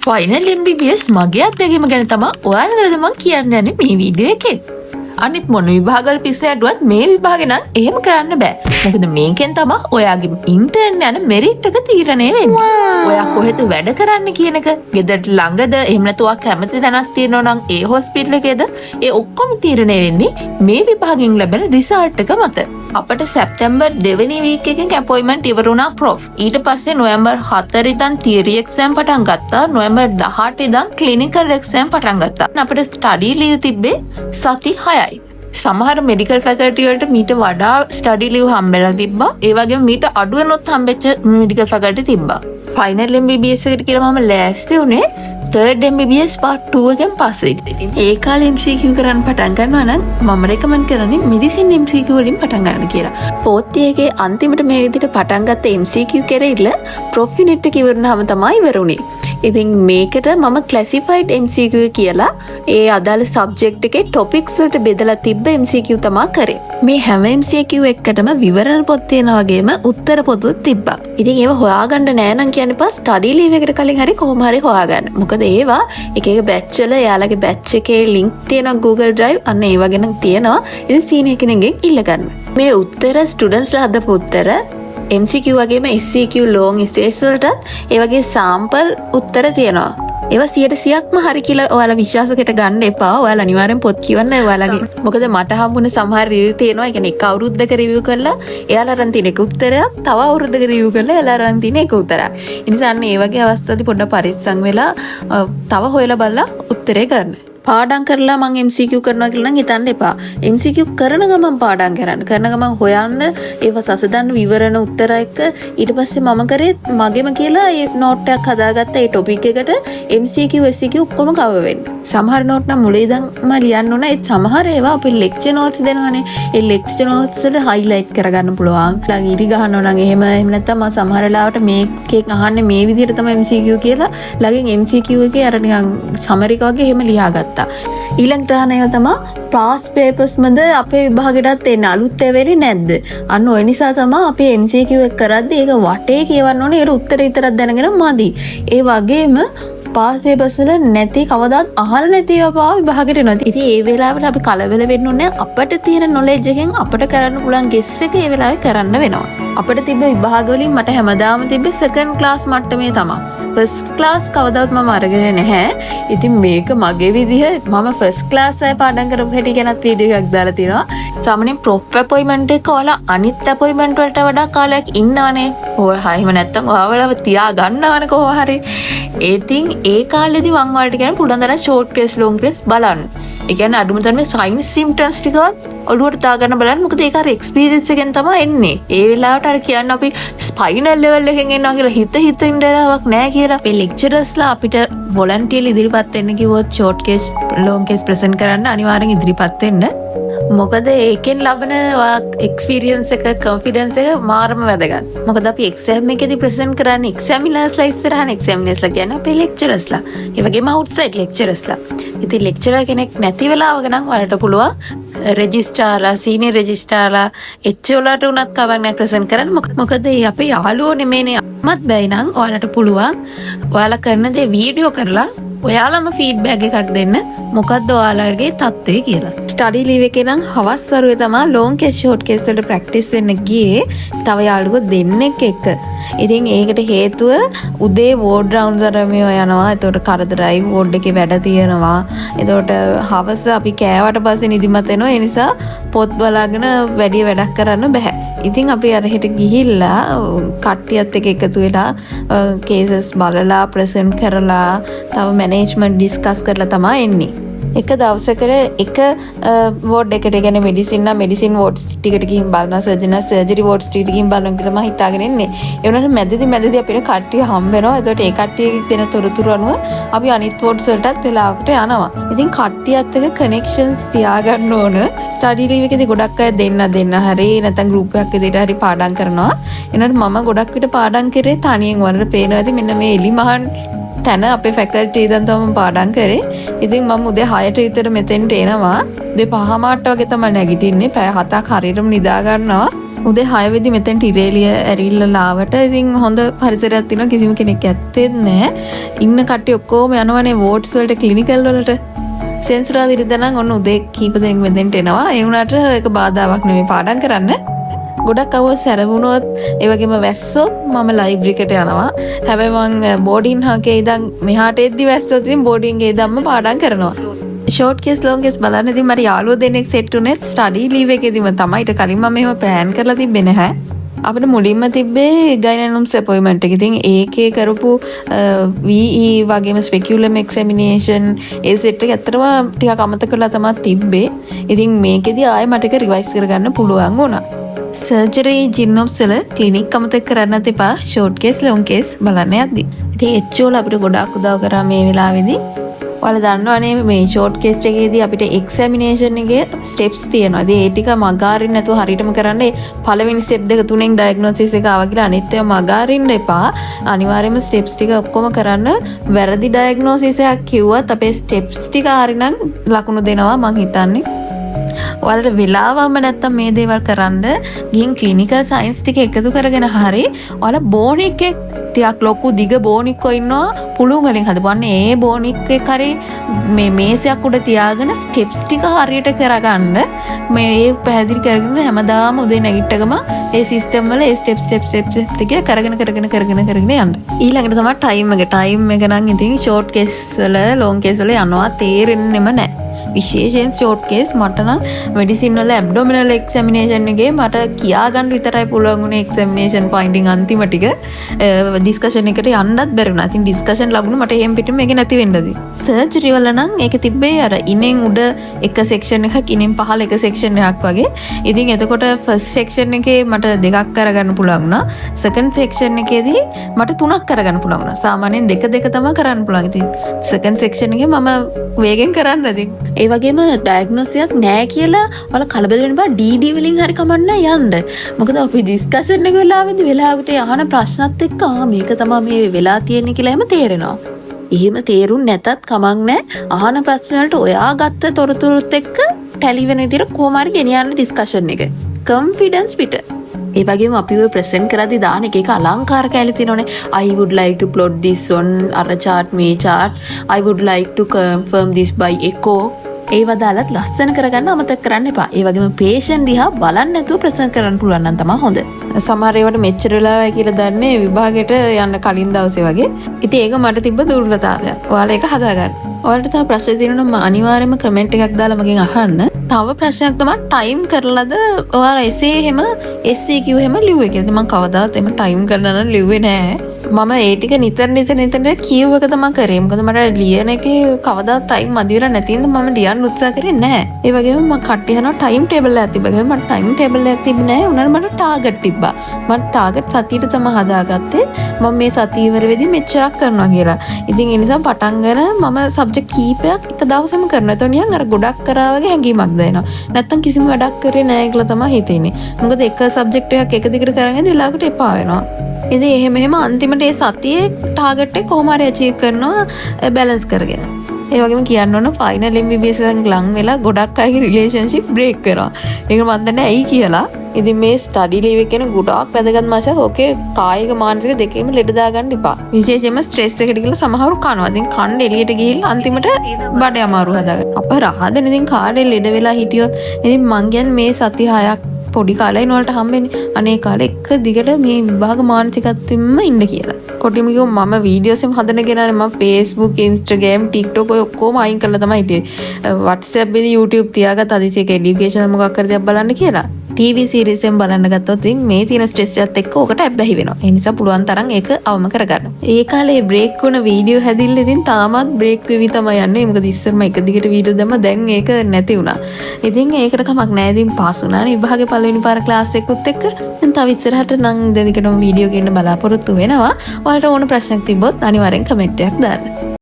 Final MBBS මගේ අත්දැකීම ගැන තමයි ඔයාලට මම කියන්න යන්නේ මේ වීඩියෝ එකේ. අනිත් මොන විභාගවල පිස්සු ඇඩුවත් මේ විභාගේ නම් එහෙම කරන්න බෑ. මොකද මේකෙන් තමයි ඔයාගේ ඉන්ටර්න් යන මෙරිට් එක තීරණය වෙන්නේ. ඔයා කොහෙද වැඩ කරන්න කියන එක, ගෙදරට ළඟද, එහෙම නැත්නම් ඔයා කැමති තැනක් තියෙනවා නම් ඒ හොස්පිටල් එකේද, ඒ ඔක්කොම තීරණය වෙන්නේ මේ විභාගෙන් ලැබෙන රිසල්ට් එක මත. අපට සැප්තැම්බර් 2 වෙනි වීක් එකෙන් අපොයින්ට්මන්ට් ඉවර වුණා ප්‍රොෆ්. ඊට පස්සේ නොවැම්බර් 4 ඉඳන් තියරි එක්සෑම් පටන් ගත්තා. නොවැම්බර් 18 ඉඳන් ක්ලිනිකල් එක්සෑම් පටන් ගත්තා. අපිට ස්ටඩි ලීව් තිබ්බේ සති 6යි. සමහර මෙඩිකල් ෆැකල්ටි වලට මීට වඩා ස්ටඩි ලීව් හම්බෙලා තිබ්බා. ඒ වගේම මීට අඩුවෙනොත් හම්බෙච්ච මෙඩිකල් ෆැකල්ටි තිබ්බා. ෆයිනල් MBBS එකට කියලා මම ලෑස්ති උනේ 3rd MBBS part 2 එකෙන් පස්සේ. ඉතින් ඒ කාලේ MCQ කරන්න පටන් ගන්නවා නම් මම රෙකමන්ඩ් කරන්නේ මෙඩිසින් MCQ වලින් පටන් ගන්න කියලා. 4th එකේ අන්තිමට මේ විදිහට පටන් ගත්ත MCQ කෙරෙහිලා ප්‍රොෆ් යුනිට් එක ඉවරනහම තමයි ඉවර උනේ. ඉතින් මේකට මම ක්ලාසිෆයිඩ් MCQ කියලා ඒ අදාළ සබ්ජෙක්ට් එකේ ටොපික්ස් වලට බෙදලා තිබ්බ MCQ තමයි කරේ. මේ හැම MCQ එකකටම විවරණ පොත් තියෙනා වගේම උත්තර පොතුත් තිබ්බා. ඉතින් ඒව හොයාගන්න නෑ නම් කියන්නේ පස් ස්ටඩි ලීව් එකට කලින් හරි කොහොම හරි හොයාගන්න. මොකද ඒවා එක එක බැච් වල යාළගේ බැච් එකේ ලින්ක් තියෙනවා Google Drive අන්න ඒ වගේ නම් තියෙනවා. ඉතින් සීනියර් කෙනෙක්ගෙන් ඉල්ල ගන්න. මේ උත්තර ස්ටුඩන්ට්ස්ලා හදපු උත්තර MCQ වගේම SCQ long essays වලටත් ඒ වගේ සාම්පල් උත්තර තියෙනවා. ඒවා 100%ක්ම හරි කියලා ඔයාලා විශ්වාසකට ගන්න එපා. ඔයාලා අනිවාර්යෙන් පොත් කියවන්න ඔයාලගේ. මොකද මට හම්බුනේ සමහර රිවිව් තියෙනවා. ඒ කියන්නේ එක අවුරුද්දක රිවිව් කරලා එයාලා අරන් තියෙන එක උත්තරයක්, තව අවුරුද්දක රිවිව් කරලා එයාලා අරන් තියෙන එක උත්තරයක්. ඒ නිසා අන්න ඒ වගේ අවස්ථාවේදී පොඩ්ඩක් පරිස්සම් වෙලා තව හොයලා බලලා උත්තරේ කරන්න. පාඩම් කරලා මම MCQ කරනවා කියලා නම් හිතන්න එපා. MCQ කරන ගමන් පාඩම් කරන්න. කරන ගමන් හොයන්න ඒව සසදන්න විවරණ උත්තර එක්ක ඊට පස්සේ මම කරේ මගෙම කියලා ඒ නෝට් එකක් හදාගත්ත ඒ ටොපික් එකට MCQ SCQ ඔක්කොම කවර් වෙන්නේ. සමහර නෝට් නම් මුලින් ඉඳන්ම ලියන්න ඕන. ඒ සමහර ඒවා අපි ලෙක්චර් නෝට්ස් දෙනවනේ. ඒ ලෙක්චර් නෝට්ස් වල හයිලයිට් කරගන්න පුළුවන්. ළඟ ඉරි ගහනවා නම් එහෙම නැත්නම් මම සමහර වෙලාවට මේකෙන් අහන්නේ මේ විදිහට තමයි MCQ කියලා ළඟින් MCQ එකේ අර නිකන් සමරික වගේ එහෙම ලියාගත්තා. ඊළඟට අහන ඒවා තමයි පාස් පේපර්ස් මද අපේ විභාගෙටත් එන්න අලුත් වෙන්නේ නැද්ද? අන්න ඔය නිසා තමයි අපි MCQ එක කරද්දී ඒක වටේ කියවන්න ඕනේ. ඒක උත්තර විතරක් දැනගෙන මදි. ඒ වගේම පාස් පේපර්ස් වල නැති කවදාත් අහලා නැති ඒවා විභාගෙට එනවා. ඉතින් ඒ වෙලාවට අපි කලබල වෙන්න ඕනේ. අපිට තියෙන නොලෙජ් එකෙන් අපිට කරන්න පුළුවන් ගෙස් එක ඒ වෙලාවේ කරන්න වෙනවා. අපිට තිබ්බ විභාග වලින් මට හැමදාම තිබ්බේ සෙකන්ඩ් ක්ලාස් මට්ටමේ තමයි. ෆස්ට් ක්ලාස් කවදාවත් මම අරගෙන නැහැ. ඉතින් මේක මගේ විදිහ මම ෆස්ට් ක්ලාස් අය පාඩම් කරපු හැටි ගැනත් වීඩියෝ එකක් දාලා තියෙනවා. සාමාන්‍යයෙන් ප්‍රොෆ් අපොයින්ට්මන්ට් එක ඔයාලා අනිත් අපොයින්ට්මන්ට් වලට වඩා කාලයක් ඉන්නවනේ. ඔයාලා එහෙම නැත්තම් ඔයාලව තියා ගන්නවනේ කොහොම හරි. ඒතින් ඒ කාලෙදි මම ඔයාලට කියන පුළුවන් තරම් ෂෝට් ටෙස්ට් ලොන්ග් ටෙස්ට් බලන්න. ඒ කියන්නේ අඩුම තරමේ සයින්ස් සිම්ප්ටම්ස් ටිකවත් ඔළුවට දාගන්න බලන්න. මොකද ඒක අර එක්ස්පීරියන්ස් එකෙන් තමයි එන්නේ. ඒ වෙලාවට අර කියන්නේ අපි ස්පයිනල් ලෙවල් එකෙන් එනවා කියලා හිත ඉඳලාවක් නැහැ කියලා. මේ ලෙක්චරර්ස්ලා අපිට වොලන්ටියර්ලි ඉදිරිපත් වෙන්න කිව්වොත් short case long case present කරන්න අනිවාර්යෙන් ඉදිරිපත් වෙන්න. මොකද ඒකෙන් ලබන එක්ස්පීරියන්ස් එක කොන්ෆිඩන්ස් එක මාරම වැදගත්. මොකද අපි එක්සෑම් එකේදී ප්‍රසන්ට් කරන්නේ එක්සැමිනර්ස්ලා ඉස්සරහන එක්සැමිනර්ස්ලා කියන්නේ අපේ ලෙක්චරර්ස්ලා. ඒ වගේම අවුට්සයිඩ් ලෙක්චරර්ස්ලා. ඉතින් ලෙක්චරර් කෙනෙක් නැති වෙලාවක නම් ඔයාලට පුළුවන් රෙජිස්ට්‍රාර්ලා, සීනියර් රෙජිස්ට්‍රාර්ලා එච්චවලට උනත් කවන්න නැහැ ප්‍රසන්ට් කරන්න. මොකද ඒ අපේ යාළුවෝ නෙමෙයිනේ. මත් බැයි නම් ඔයාලට පුළුවන් ඔයාලා කරන දේ වීඩියෝ කරලා ඔයාලම ෆීඩ්බැක් එකක් දෙන්න. මොකද්ද ඔයාලගේ තත්ත්වය කියලා. ස්ටඩි ලීව් එකේ නම් හවස් වරුවේ තමයි ලොන්ග් කේස් ෂෝට් කේස් වලට ප්‍රැක්ටිස් වෙන්න ගියේ. තව යාළුවෝ දෙන්නෙක් එක්ක. ඉතින් ඒකට හේතුව උදේ වෝඩ් රවුන්ඩ්ස් අරමිය යනවා. එතකොට කරදරයි වෝඩ් එකේ වැඩ තියෙනවා. එතකොට හවස අපි කෑවට පස්සේ නිදිමත එනවා. ඒ නිසා පොත් බලාගෙන වැඩි වැඩක් කරන්න බෑ. ඉතින් අපි අර හෙට ගිහිල්ලා කට්ටියත් එක්ක එකතු වෙලා කේසස් බලලා ප්‍රසන්ට් කරලා තව මැනේජ්මන්ට් ඩිස්කස් කරලා තමයි එන්නේ. එක දවසකට එක වෝඩ් එකට කියන්නේ මෙඩිසින් නම් මෙඩිසින් වෝඩ්ස් ටිකට ගිහින් බලනවා, සර්ජරි නම් සර්ජරි වෝඩ්ස් ටිකට ගිහින් බලනවා කියලා මම හිතාගෙන ඉන්නේ. ඒ වුණාට මැදදී අපිට කට්ටිය හම්බ වෙනවා. ඒකට ඒ කට්ටියගේ දෙන තොරතුරු අනුව අපි අනිත් වෝඩ්ස් වලටත් වෙලාවකට යනවා. ඉතින් කට්ටියත් එක්ක කනෙක්ෂන්ස් තියාගන්න ඕන. ස්ටඩි ලීව් එකේදී ගොඩක් අය දෙන්න හරි නැත්නම් ගෲප් එකක් විදිහට හරි පාඩම් කරනවා. එනකොට මම ගොඩක් විට පාඩම් කරේ තනියෙන්. වලට පේනවා ඇති මෙන්න මේ එලිමහන් තැන අපේ ෆැකල්ටි ඉදන් තමයි පාඩම් කරේ. ඉතින් මම උදේ 6ට විතර මෙතෙන්ට එනවා. උදේ 5 මාට වගේ තමයි නැගිටින්නේ. පැය 7ක් හරියටම නිදා ගන්නවා. උදේ 6 වෙදි මෙතෙන්ට ඉරේලිය ඇරිල්ලා ලාවට ඉතින් හොඳ පරිසරයක් තියෙනවා කිසිම කෙනෙක් ඇත්තේ නැහැ. ඉන්න කට්ටිය ඔක්කොම යනවනේ වෝට්ස් වලට ක්ලිනිකල් වලට. සෙන්සුරාදා ඉරිදා නම් ඔන්න උදේ කීප දෙනෙක් මෙතෙන්ට එනවා. ඒ වුණාට ඒක බාධාවක් නෙමෙයි පාඩම් කරන්න. ගොඩක් අවුව සැරවුණොත් ඒ වගේම වැස්සොත් මම ලයිබ්‍රරි එකට යනවා. හැබැයි මං බෝඩින් හකේ ඉඳන් මෙහාට එද්දි වැස්සොත් ඉතින් බෝඩින් ගේ ඉඳන්ම පාඩම් කරනවා. ෂෝට් කේස් ලොන් කේස් බලන්න ඉතින් මට යාළුවෝ දෙනෙක් සෙට් උනේ ස්ටඩි ලීව් එකේදීම තමයි. ඊට කලින් මම මෙහෙම ප්ලෑන් කරලා තිබ්බේ නැහැ. අපිට මුලින්ම තිබ්බේ ගයිනොම්ස් අපොයින්ට්මන්ට් එක. ඉතින් ඒකේ කරපු VE වගේම ස්පෙකියුලම් එක්සැමිනේෂන් ඒ සෙට් එක ඇත්තටම ටිකක් අමතක කරලා තමයි තිබ්බේ. ඉතින් මේකෙදි ආයෙ මට ඒක රිවයිස් කරගන්න පුළුවන් වුණා. සර්ජරි ජින්නොප්ස් වල ක්ලිනික් අමතක කරන්නත් එපා. ෂෝට් කේස් ලොන් කේස් බලන්න යද්දි. ඉතින් එච්චෝල අපිට ගොඩාක් උදව් කරා මේ වෙලාවේදී. ඔයාලා දන්නවනේ මේ ෂෝට් කේස් එකේදී අපිට එක්සැමිනේෂන් එකේ ස්ටෙප්ස් තියෙනවා. ඉතින් ඒ ටික මගාරින්න නැතුව හරියටම කරන්න පළවෙනි ස්ටෙප් දෙක තුනෙන් ඩයග්නොසිස් එක ආවා කියලා අනිත් ඒවා මගාරින්න එපා. අනිවාර්යයෙන්ම ස්ටෙප්ස් ටික ඔක්කොම කරන්න. වැරදි ඩයග්නොසිස් එකක් කිව්වත් අපේ ස්ටෙප්ස් ටික හරිනම් ලකුණු දෙනවා මං හිතන්නේ. ඔයාලට වෙලාවම නැත්තම් මේ දේවල් කරන්න ගිහින් ක්ලිනිකල් සයන්ස් ටික එකතු කරගෙන හරි ඔයාලා බෝනික් එක ටිකක් ලොකු දිග බෝනික් කො ඉන්නවා පුළුවන් වලින් හදපුවාන්න ඒ බෝනික් එක හරි මේ මේසයක් උඩ තියාගෙන ස්ටෙප්ස් ටික හරියට කරගන්න මේ පැහැදිලි කරගෙන හැමදාම උදේ නැගිට්ටගම ඒ සිස්ටම් වල ඒ ස්ටෙප්ස් ටික කරගෙන යන්න. ඊළඟට තමයි ටයිම් එක නම් ඉතින් ෂෝට් කේස් වල ලොන් කේස් වල යනවා තේරෙන්නෙම නැහැ. විශේෂයෙන් ෂෝට් කේස් මට නම් මෙඩිසින් වල ඇබ්ඩොමිනල් එක්සැමිනේෂන් එකේ මට කියා ගන්න විතරයි පුළුවන් උනේ එක්සැමිනේෂන් ෆයින්ඩින් අන්තිම ටික ඩිස්කෂන් එකට යන්නත් බැරි වුණා. ඉතින් ඩිස්කෂන් ලැබුණා මට එහෙම් පිටින් මේක නැති වෙන්නදී. සර්ජරි වල නම් ඒක තිබ්බේ අර ඉනෙන් උඩ එක සෙක්ෂන් එකක් ඉනෙන් පහළ එක සෙක්ෂන් එකක් වගේ. ඉතින් එතකොට ෆස්ට් සෙක්ෂන් එකේ මට දෙකක් කරගන්න පුළුවන් වුණා. සෙකන්ඩ් සෙක්ෂන් එකේදී මට තුනක් කරගන්න පුළුවන් වුණා. සාමාන්‍යයෙන් දෙක තමයි කරන්න පුළුවන්. ඉතින් සෙකන්ඩ් සෙක්ෂන් එකේ මම වේගෙන් කරන්න ඉතින් ඒ වගේම ඩයග්නොසියක් නෑ කියලා ඔයාලා කලබල වෙන්න බෑ. DD වලින් හරි කමන්න යන්න. මොකද අපි ඩිස්කෂන් එක වෙලාවෙදි වෙලාවට අහන ප්‍රශ්නත් එක්ක මේක තමයි මේ වෙලා තියෙන්නේ කියලා එහෙම තේරෙනවා. එහෙම තේරුම් නැතත් කමක් නෑ. අහන ප්‍රශ්න වලට ඔයා ගත්ත තොරතුරුත් එක්ක ටැලි වෙන විදිහට කොහොම හරි ගෙනියන්න ඩිස්කෂන් එක. කොන්ෆිඩන්ස් පිට. ඒ වගේම අපි ඔය ප්‍රසන්ට් කරද්දී දාන එක අලංකාර කැලේ තියෙනවනේ. I would like to plot this on අර chart මේ chart. I would like to confirm this by echo. ඒව දාලත් ලස්සන කරගන්න අමතක කරන්න එපා. ඒ වගේම patient දිහා බලන්න නැතුව ප්‍රසන්ට් කරන්න පුළුවන් නම් තමයි හොඳ. සමහර ඒවාට මෙච්චර වෙලාවයි කියලා දන්නේ විභාගෙට යන්න කලින් දවසේ වගේ. ඉතින් ඒක මට තිබ්බ දුර්වලතාවයක්. ඔයාලා ඒක හදාගන්න. ඔයාලට තව ප්‍රශ්න තියෙනවා නම් අනිවාර්යයෙන්ම කමෙන්ට් එකක් දාලා මගෙන් අහන්න. තව ප්‍රශ්නයක් තමයි ටයිම් කරලාද ඔයාලා එසේ එහෙම SCQ එහෙම ලිව්වේ කියලා. මම කවදාවත් එහෙම ටයිම් කරලා නම් ලිව්වේ නෑ. මම ඒ ටික නිතර කියව එක තමයි කරේ. මොකද මට ලියන එකේ කවදාවත් ටයිම් මදි වෙලා නැති හින්දා මම ලියන්න උත්සාහ කරේ නැහැ. ඒ වගේම මම කට්ටිය යනවා ටයිම් ටේබල් එකක් තිබ්බා. මට ටයිම් ටේබල් එකක් තිබ්බේ නැහැ. උනාට මට ටාගට් තිබ්බා. මම ටාගට් සතියට තමයි හදාගත්තේ. මම මේ සතිය ඉවර වෙදී මෙච්චරක් කරනවා කියලා. ඉතින් ඒ නිසා පටන් ගන්න මම සබ්ජෙක්ට් කීපයක් එක දවසෙම කරනවා. එතකොට නිකන් අර ගොඩක් කරා වගේ හැඟීමක් දැනෙනවා. නැත්තම් කිසිම වැඩක් කරේ නැහැ කියලා තමයි හිතෙන්නේ. මොකද එක සබ්ජෙක්ට් එකක් එක දිගට කරගෙන වෙලාවකට එපා වෙනවා. ඉතින් එහෙම අන්තිමට ඒ සතියේ ටාගට් එක කොහොම හරි අචීව් කරනවා බැලන්ස් කරගෙන. ඒ වගේම කියන්න ඕන ෆයිනල් MBBS එකෙන් ලඟ වෙලා ගොඩක් අයගේ රිලේෂන්ෂිප් බ්‍රේක් කරනවා. ඒක මන් දන්නේ ඇයි කියලා. ඉතින් මේ ස්ටඩි ලීව් එක කියන ගොඩක් වැදගත් මාසයක්. ඕකේ කායික මානසික දෙකේම ලෙඩ දාගන්න එපා. විශේෂයෙන්ම ස්ට්‍රෙස් එකට ගිහලා සමහරව කනවා. ඉතින් කන්න එළියට ගිහිල්ලා අන්තිමට බඩේ අමාරු හදාගන්න. අප රහදෙන ඉතින් කාලේ ලෙඩ වෙලා හිටියොත් ඉතින් මං කියන්නේ මේ සති 6ක් පොඩි කාලේ නෝලට හම්බෙන්නේ අනේ කාලේ එක දිගට මේ විභාග මානසිකත්වෙම ඉන්න කියලා. කොටිම කිව්ව මම වීඩියෝස් එම හදන ගෙනානේ මම Facebook, Instagram, TikTok ඔය ඔක්කොම අයින් කරලා තමයි හිටියේ. WhatsApp එකේ YouTube තියාගත්ත අදිසියක එඩියුකේෂන් මොකක් කර දෙයක් බලන්න කියලා. TV series එකෙන් බලන්න ගත්තොත් ඉතින් මේ තියෙන ස්ට්‍රෙස් එකත් එක්ක ඔකට ඇබ්බැහි වෙනවා. ඒ නිසා පුළුවන් තරම් ඒක අවම කරගන්න. ඒ කාලේ බ්‍රේක් වුණ වීඩියෝ හැදිල්ල ඉතින් තාමත් බ්‍රේක් වෙවි තමයි යන්නේ. මොකද ඉස්සරම එක දිගට වීඩියෝ දැම්ම දැන් ඒක නැති වුණා. ඉතින් ඒකට කමක් නැහැ. ඉතින් පාස් වුණානේ විභාගේ පළවෙනි පාර ක්ලාස් එකකුත් එක්ක. දැන් තව ඉස්සරහට නම් දෙදිකටම වීඩියෝ ගේන්න බලාපොරොත්තු වෙනවා. ඔයාලට ඕන ප්‍රශ්නක් තිබ්බොත් අනිවාර්යෙන් කමෙන්ට් එකක් දාන්න.